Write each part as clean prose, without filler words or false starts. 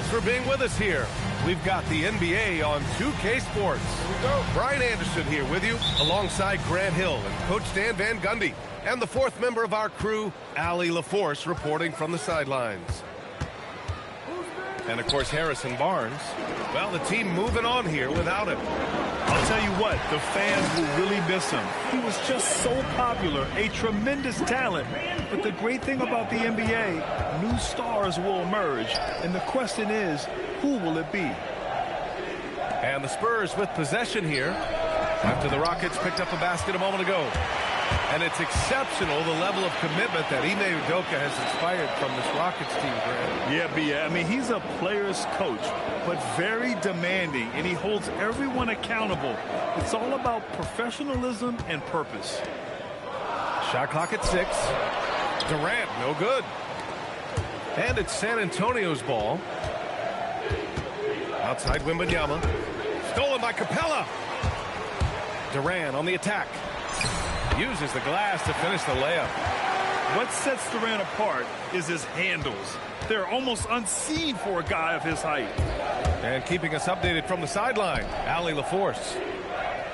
for being with us here. We've got the NBA on 2K Sports. Here we go. Brian Anderson here with you, alongside Grant Hill and Coach Dan Van Gundy. And the fourth member of our crew, Allie LaForce, reporting from the sidelines. And, of course, Harrison Barnes. Well, the team moving on here without him. I'll tell you what, the fans will really miss him. He was just so popular, a tremendous talent. But the great thing about the NBA, new stars will emerge. And the question is, who will it be? And the Spurs with possession here after the Rockets picked up a basket a moment ago. And it's exceptional, the level of commitment that Ime Udoka has inspired from this Rockets team, Grant. Yeah, B.A. I mean, he's a player's coach, but very demanding, and he holds everyone accountable. It's all about professionalism and purpose. Shot clock at 6. Durant, no good. And it's San Antonio's ball. Outside Wembanyama. Stolen by Capella. Durant on the attack. Uses the glass to finish the layup. What sets Durant apart is his handles. They're almost unseen for a guy of his height. And keeping us updated from the sideline, Allie LaForce.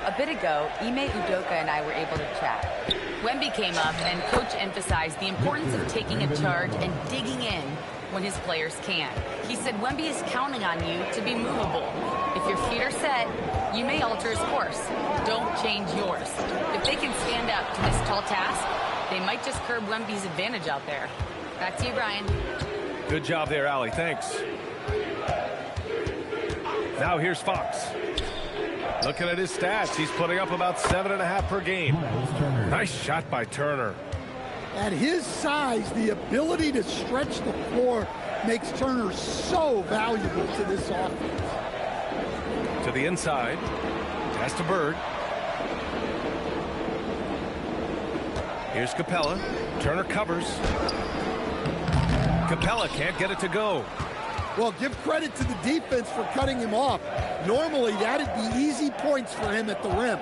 A bit ago, Ime Udoka and I were able to chat. Wemby came up and Coach emphasized the importance of taking a charge and digging in when his players can. He said Wemby is counting on you to be movable. If your feet are set, you may alter his course. Don't change yours. If they can stand up to this tall task, they might just curb Wemby's advantage out there. Back to you, Brian. Good job there, Allie. Thanks. Now here's Fox. Looking at his stats, he's putting up about 7.5 per game. Nice shot by Turner. At his size, the ability to stretch the floor makes Turner so valuable to this offense. To the inside. Pass to Bird. Here's Capella. Turner covers. Capella can't get it to go. Well, give credit to the defense for cutting him off. Normally, that'd be easy points for him at the rim.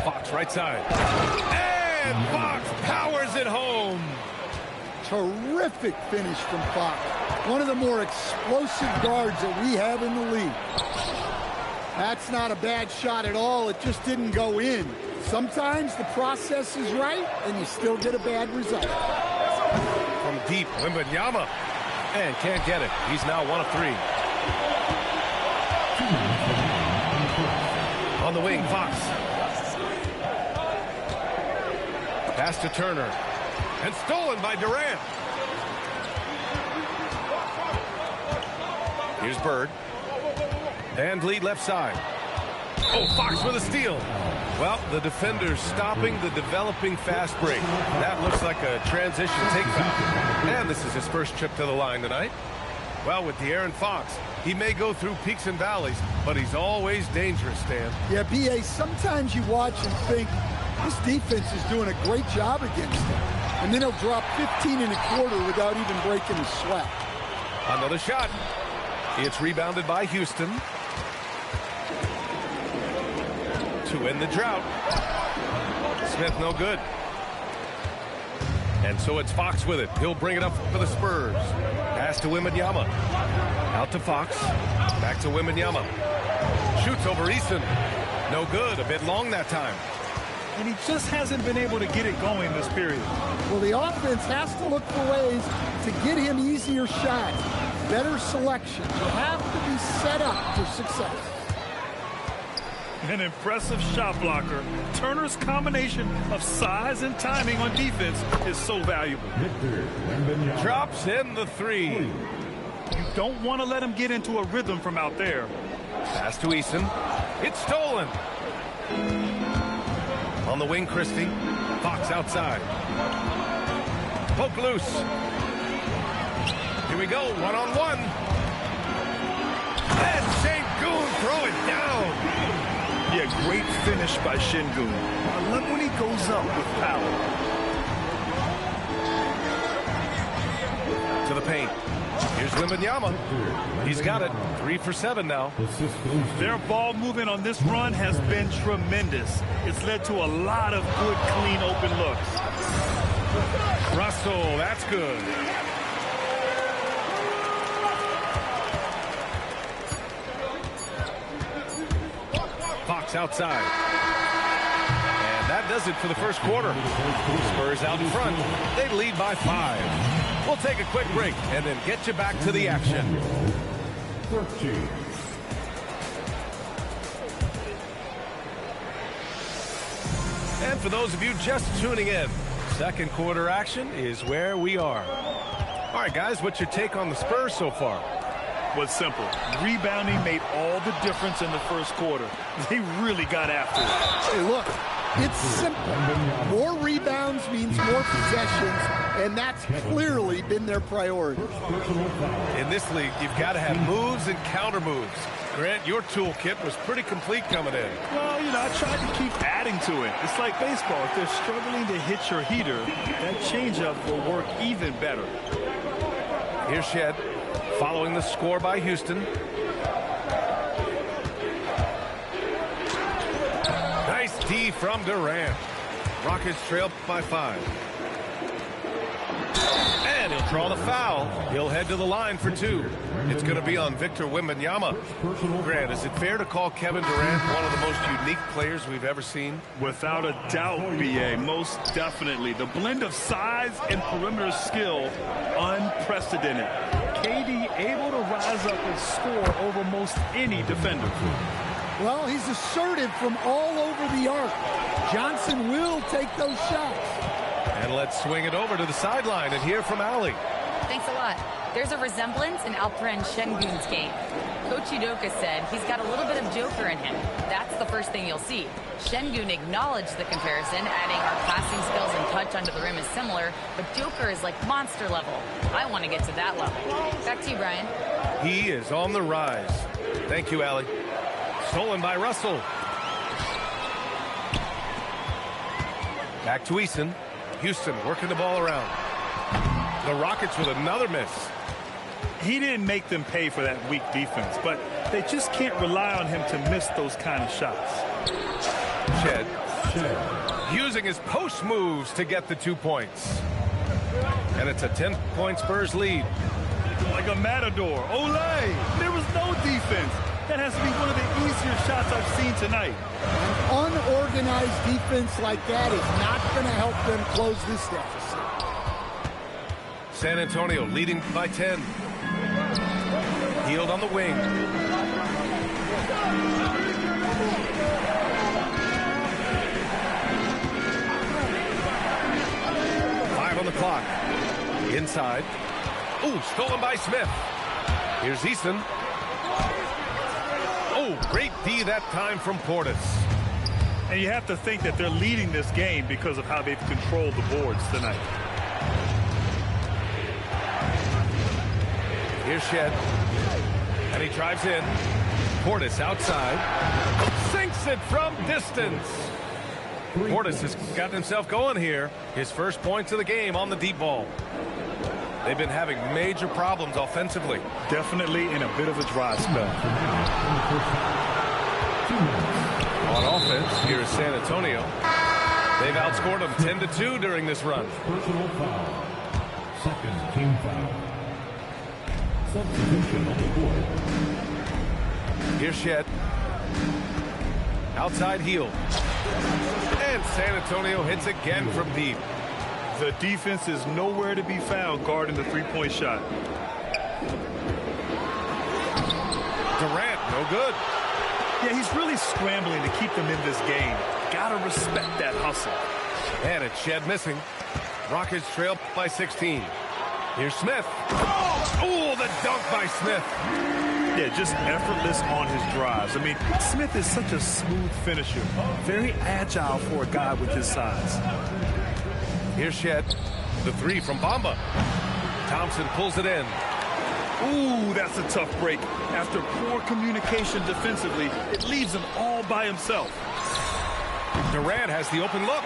Fox right side. And Fox powers it home. Terrific finish from Fox. One of the more explosive guards that we have in the league. That's not a bad shot at all. It just didn't go in. Sometimes the process is right, and you still get a bad result. From deep, Wembanyama. And can't get it. He's now 1 of 3. On the wing, Fox. Pass to Turner. And stolen by Durant. Here's Bird. And lead left side. Oh, Fox with a steal. Well, the defender's stopping the developing fast break. That looks like a transition take foul. And this is his first trip to the line tonight. Well, with De'Aaron Fox, he may go through peaks and valleys, but he's always dangerous, Dan. Yeah, B.A., sometimes you watch and think, this defense is doing a great job against him. And then he'll drop 15 and a quarter without even breaking a sweat. Another shot. It's rebounded by Houston. To end the drought. Smith no good. And so it's Fox with it. He'll bring it up for the Spurs. Pass to Wembanyama. Out to Fox. Back to Wembanyama. Shoots over Eason. No good. A bit long that time. And he just hasn't been able to get it going this period. Well, the offense has to look for ways to get him easier shots. Better selection. You have to be set up for success. An impressive shot blocker. Turner's combination of size and timing on defense is so valuable. Drops in the 3. You don't want to let him get into a rhythm from out there. Pass to Eason. It's stolen. On the wing, Christie. Fox outside. Poke loose. Here we go, one-on-one. And Sengun throw it down. Yeah, great finish by Sengun. I love when he goes up with power. To the paint. Here's Wembanyama. He's got it. 3 for 7 now. Their ball movement on this run has been tremendous. It's led to a lot of good, clean, open looks. Russell, that's good. Fox outside. And that does it for the first quarter. Spurs out in front. They lead by 5. We'll take a quick break and then get you back to the action. 13. And for those of you just tuning in, second quarter action is where we are. All right, guys, what's your take on the Spurs so far? Was simple. Rebounding made all the difference in the first quarter. They really got after it. Hey, look, it's simple. More rebounds means more possessions, and that's clearly been their priority. In this league, you've got to have moves and counter moves. Grant, your toolkit was pretty complete coming in. Well, you know, I tried to keep adding to it. It's like baseball. If they're struggling to hit your heater, that changeup will work even better. Here's Shed, following the score by Houston. Nice D from Durant. Rockets trail by 5. And he'll draw the foul. He'll head to the line for 2. It's going to be on Victor Wembanyama. Grant, is it fair to call Kevin Durant one of the most unique players we've ever seen? Without a doubt, B.A., most definitely. The blend of size and perimeter skill, unprecedented. KD able to rise up and score over most any defender. Well, he's assertive from all over the arc. Johnson will take those shots. And let's swing it over to the sideline and hear from Allie. Thanks a lot. There's a resemblance in Alperen Şengün's game. Coach Udoka said he's got a little bit of Joker in him. That's the first thing you'll see. Şengün acknowledged the comparison, adding our passing skills and touch under the rim is similar, but Joker is like monster level. I want to get to that level. Back to you, Brian. He is on the rise. Thank you, Allie. Stolen by Russell. Back to Eason. Houston working the ball around. The Rockets with another miss. He didn't make them pay for that weak defense, but they just can't rely on him to miss those kind of shots. Shed. Using his post moves to get the 2 points. And it's a 10-point Spurs lead. Like a matador. Olé! There was no defense. That has to be one of the easier shots I've seen tonight. An unorganized defense like that is not going to help them close this deficit. San Antonio leading by 10. Hield on the wing. On the clock. Inside. Ooh, stolen by Smith. Here's Eason. Oh, great D that time from Portis. And you have to think that they're leading this game because of how they've controlled the boards tonight. Here's Shed. And he drives in. Portis outside. Sinks it from distance. Portis has gotten himself going here. His first points of the game on the deep ball. They've been having major problems offensively. Definitely in a bit of a dry spell. On offense, here's San Antonio. They've outscored them 10-2 during this run. Personal foul. Second team foul. Substitution on the board. Here's Shed. Outside heel. And San Antonio hits again from deep. The defense is nowhere to be found guarding the three-point shot. Durant, no good. Yeah, he's really scrambling to keep them in this game. Gotta respect that hustle. And it's Shed missing. Rockets trail by 16. Here's Smith. Oh, the dunk by Smith. Yeah, just effortless on his drives. I mean, Smith is such a smooth finisher. Very agile for a guy with his size. Here's Shed. The three from Bamba. Thompson pulls it in. Ooh, that's a tough break. After poor communication defensively, it leaves him all by himself. Durant has the open look.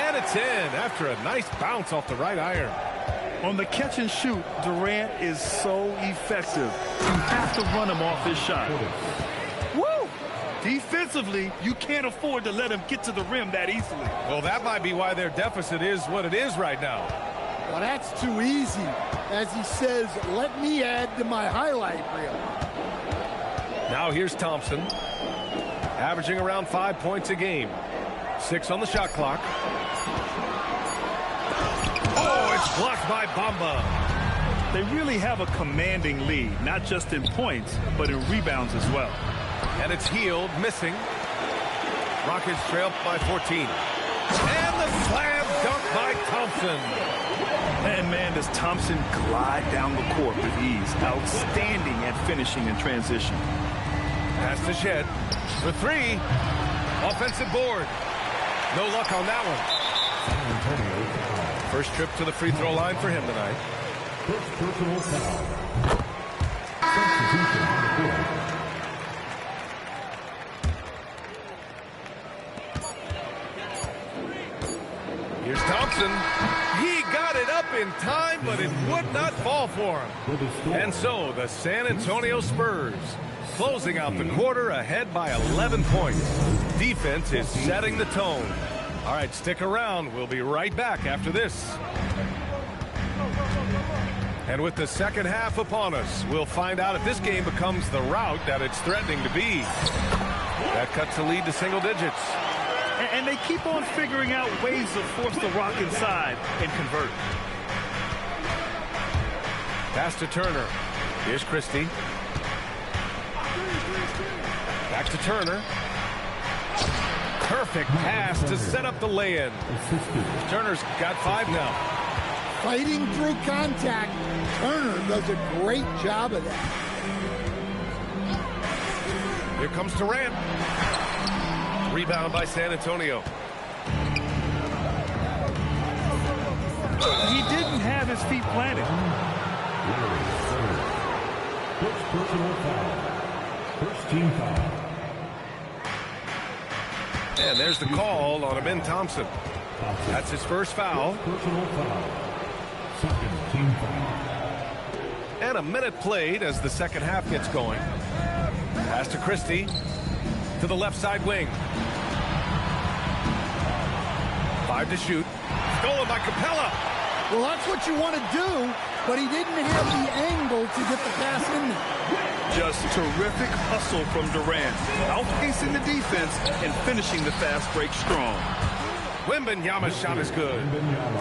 And it's in after a nice bounce off the right iron. On the catch and shoot, Durant is so effective. You have to run him off his shot. Woo! Defensively, you can't afford to let him get to the rim that easily. Well, that might be why their deficit is what it is right now. Well, that's too easy. As he says, let me add to my highlight reel. Now here's Thompson, averaging around 5 points a game. 6 on the shot clock. Oh, it's blocked by Bamba. They really have a commanding lead, not just in points, but in rebounds as well. And it's Hield missing. Rockets trail by 14. And the slam dunk by Thompson. And man, does Thompson glide down the court with ease. Outstanding at finishing in transition. Pass to Shed for 3. Offensive board. No luck on that one. First trip to the free throw line for him tonight. First personal foul. Substitution on the court. Here's Thompson. He got it up in time, but it would not fall for him. And so the San Antonio Spurs closing out the quarter ahead by 11 points. Defense is setting the tone. All right, stick around. We'll be right back after this. And with the second half upon us, we'll find out if this game becomes the rout that it's threatening to be. That cuts the lead to single digits. And they keep on figuring out ways to force the Rock inside and convert. Pass to Turner. Here's Christie. Back to Turner. Perfect pass to set up the lay-in. Turner's got 5 now. Fighting through contact. Turner does a great job of that. Here comes Durant. Rebound by San Antonio. He didn't have his feet planted. First personal foul. First team foul. And there's the call on Amin Thompson. That's his first foul. Personal foul. Second team foul. And a minute played as the second half gets going. Pass to Christie. To the left side wing. 5 to shoot. Stolen by Capella. Well, that's what you want to do, but he didn't have the angle to get the pass in there. Just terrific hustle from Durant, outpacing the defense and finishing the fast break strong. Wembanyama's shot is good.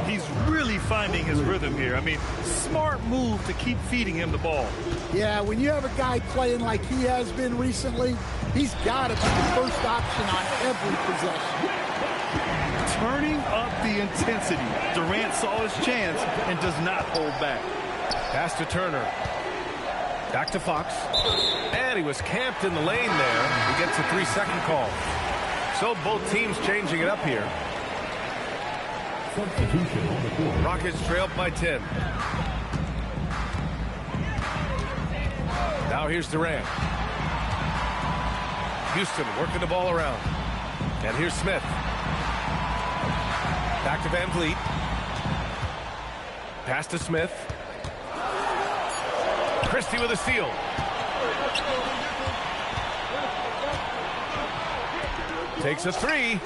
He's really finding his rhythm here. I mean, smart move to keep feeding him the ball. Yeah, when you have a guy playing like he has been recently, he's got to be the first option on every possession. Turning up the intensity. Durant saw his chance and does not hold back. Pass to Turner. Back to Fox. And he was camped in the lane there. He gets a 3-second call. So both teams changing it up here. Substitution on the court. Rockets trail by 10. Now here's Durant. Houston working the ball around. And here's Smith. Back to Van Vliet. Pass to Smith. Christie with a steal. Takes a 3.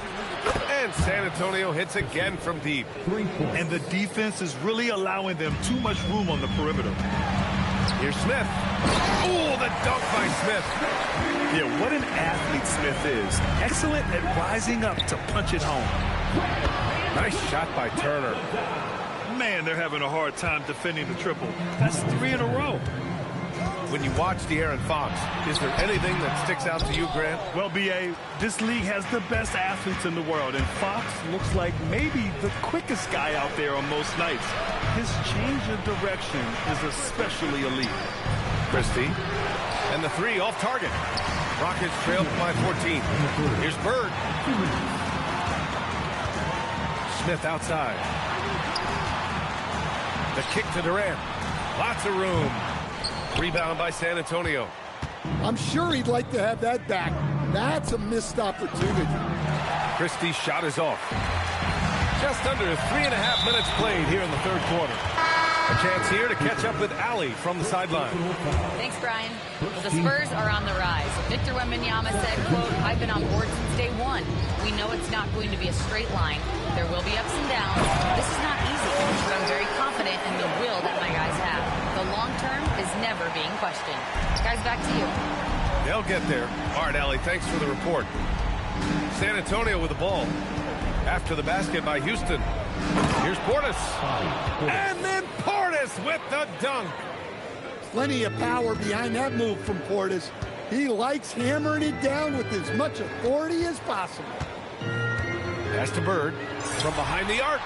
And San Antonio hits again from deep. And the defense is really allowing them too much room on the perimeter. Here's Smith. Oh, the dunk by Smith. Yeah, what an athlete Smith is. Excellent at rising up to punch it home. Nice shot by Turner. Man, they're having a hard time defending the triple. That's 3 in a row. When you watch De'Aaron Fox, is there anything that sticks out to you, Grant? Well, B.A., this league has the best athletes in the world, and Fox looks like maybe the quickest guy out there on most nights. His change of direction is especially elite. Christie. And the 3 off target. Rockets trail by 14. Here's Bird. Smith outside. The kick to Durant. Lots of room. Rebound by San Antonio. I'm sure he'd like to have that back. That's a missed opportunity. Christie's shot is off. Just under 3.5 minutes played here in the third quarter. A chance here to catch up with Allie from the sideline. Thanks, Brian. Well, the Spurs are on the rise. Victor Wembanyama said, quote, "I've been on board since day one. We know it's not going to be a straight line. There will be ups and downs. This is not easy, but I'm very confident in the will that my guys have. The long term is never being questioned." Guys, back to you. They'll get there. All right, Allie, thanks for the report. San Antonio with the ball. After the basket by Houston. Here's Portis. And then Portis with the dunk. Plenty of power behind that move from Portis. He likes hammering it down with as much authority as possible. Pass to Bird from behind the arc.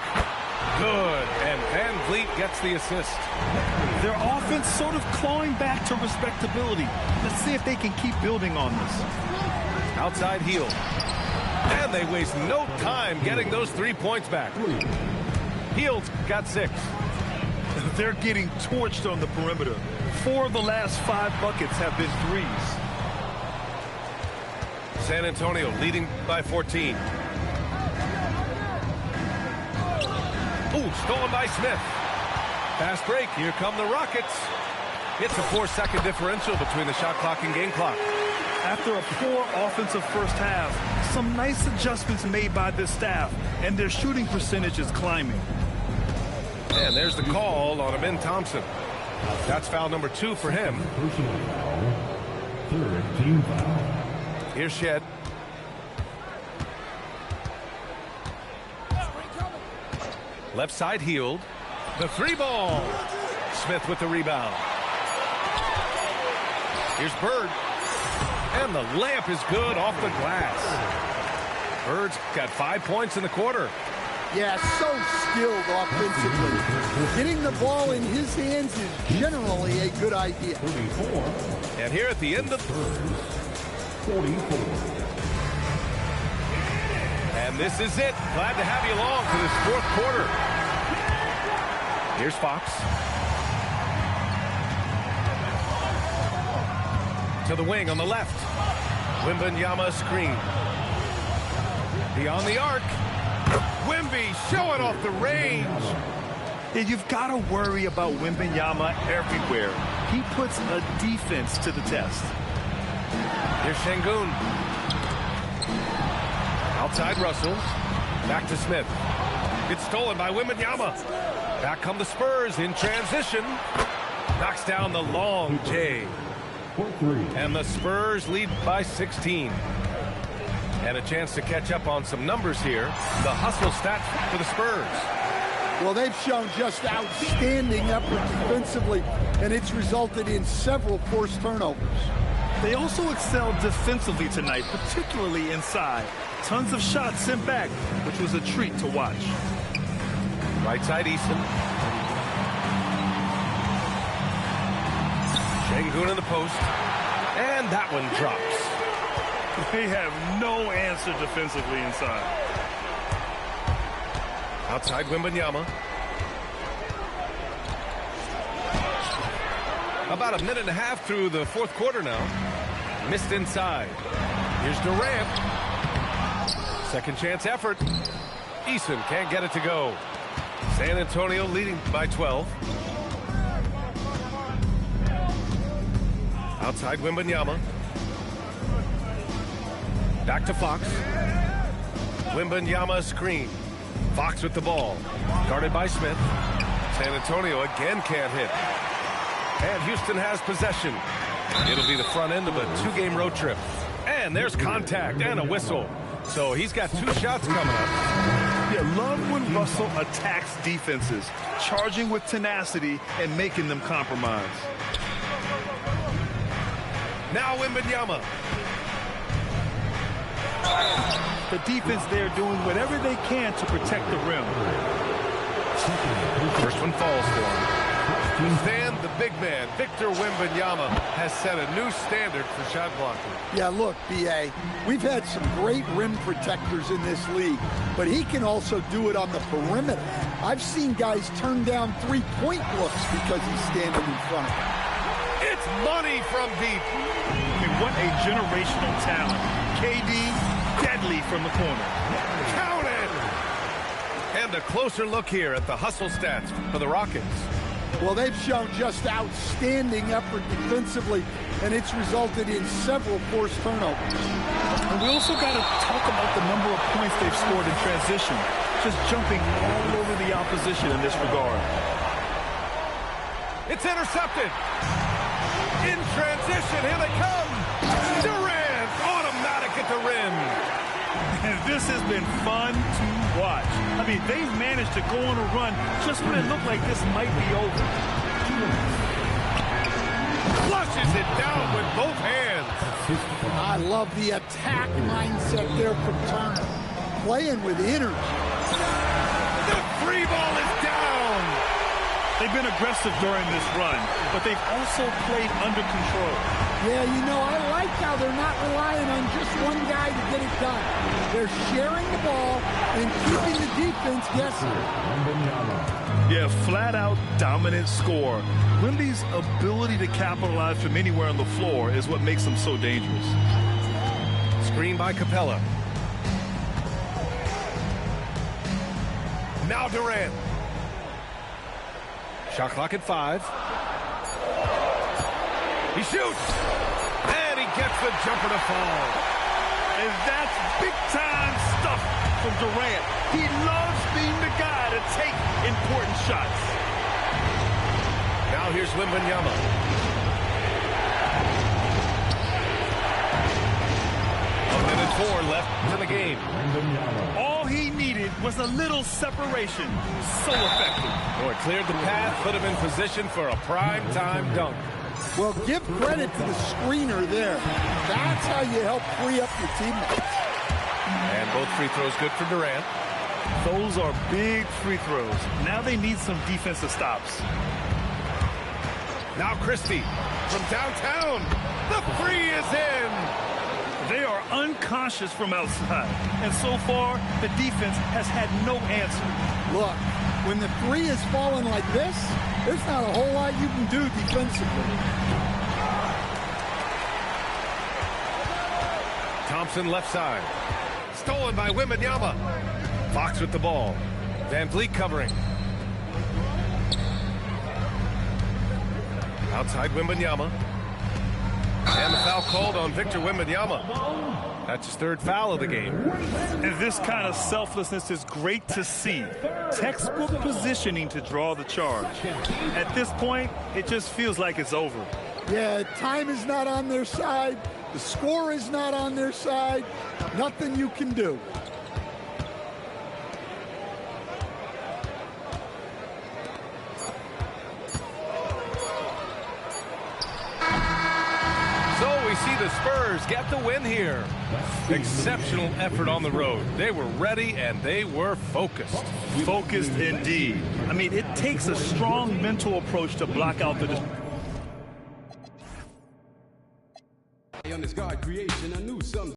Good. And Van Vliet gets the assist. Their offense sort of clawing back to respectability. Let's see if they can keep building on this. Outside heel. And they waste no time getting those 3 points back. Hield's got 6. They're getting torched on the perimeter. 4 of the last 5 buckets have been threes. San Antonio leading by 14. Ooh, stolen by Smith. Fast break. Here come the Rockets. It's a 4-second differential between the shot clock and game clock. After a poor offensive first half, some nice adjustments made by this staff, and their shooting percentage is climbing. And there's the call on Amin Thompson. That's foul number 2 for him. Personal foul. Third team foul. Here's Shed. Left side Hield. The 3-ball. Smith with the rebound. Here's Bird. And the layup is good off the glass. Bird's got 5 points in the quarter. Yeah, so skilled offensively. Getting the ball in his hands is generally a good idea. 34. And here at the end of 44. And this is it. Glad to have you along for this 4th quarter. Here's Fox. To the wing on the left. Wembanyama screen. Beyond the arc. Wemby showing off the range. Yeah, you've got to worry about Wembanyama everywhere. He puts a defense to the test. Here's Şengün. Outside Russell. Back to Smith. It's stolen by Wembanyama. Back come the Spurs in transition. Knocks down the long J. And the Spurs lead by 16. And a chance to catch up on some numbers here. The hustle stats for the Spurs. Well, they've shown just outstanding effort defensively, and it's resulted in several forced turnovers. They also excelled defensively tonight, particularly inside. Tons of shots sent back, which was a treat to watch. Right side Easton. Şengün in the post. And that one drops. They have no answer defensively inside. Outside Wembanyama. About a minute and a half through the 4th quarter now. Missed inside. Here's Durant. Second chance effort. Eason can't get it to go. San Antonio leading by 12. Outside Wembanyama. Back to Fox. Wembanyama screen. Fox with the ball. Guarded by Smith. San Antonio again can't hit. And Houston has possession. It'll be the front end of a 2-game road trip. And there's contact and a whistle. So he's got 2 shots coming up. Yeah, love when Russell attacks defenses, charging with tenacity and making them compromise. Now Wembanyama. The defense there doing whatever they can to protect the rim. First one falls for him. Then the big man, Victor Wembanyama, has set a new standard for shot blocking. Yeah, look, B.A., we've had some great rim protectors in this league, but he can also do it on the perimeter. I've seen guys turn down 3-point looks because he's standing in front of them. It's money from deep. I mean, what a generational talent. KD, deadly from the corner. Counted! And a closer look here at the hustle stats for the Rockets. Well, they've shown just outstanding effort defensively, and it's resulted in several forced turnovers. And we also got to talk about the number of points they've scored in transition, just jumping all over the opposition in this regard. It's intercepted. In transition, here they come. Durant, automatic at the rim. And this has been fun to watch. I mean, they've managed to go on a run just when it looked like this might be over. Flushes it down with both hands. I love the attack mindset there from Turner. Playing with energy. The free ball is down. They've been aggressive during this run, but they've also played under control. Yeah, you know, I like how they're not relying on just one guy to get it done. They're sharing the ball and keeping the defense guessing. Yeah, flat-out dominant score. Wemby's ability to capitalize from anywhere on the floor is what makes him so dangerous. Screen by Capella. Now Durant. Shot clock at 5. He shoots. And he gets the jumper to fall. And that's big-time stuff from Durant. He loves being the guy to take important shots. Now here's Wembanyama. A minute 4 left in the game. All he needed was a little separation. So effective. Oh, it cleared the path, put him in position for a prime-time dunk. Well, give credit to the screener there. That's how you help free up your teammates. And both free throws good for Durant. Those are big free throws. Now they need some defensive stops. Now Christie from downtown. The free is in. They are unconscious from outside. And so far, the defense has had no answer. Look, when the three is falling like this, there's not a whole lot you can do defensively. Thompson left side. Stolen by Wembanyama. Fox with the ball. Van Vliet covering. Outside Wembanyama. And the foul called on Victor Wembanyama. That's his 3rd foul of the game. And this kind of selflessness is great to see. Textbook positioning to draw the charge. At this point, it just feels like it's over. Yeah, time is not on their side. The score is not on their side. Nothing you can do. So we see the Spurs get the win here. Exceptional effort on the road. They were ready and they were focused. Focused indeed. I mean, it takes a strong mental approach to block out the... On this God creation, I knew something.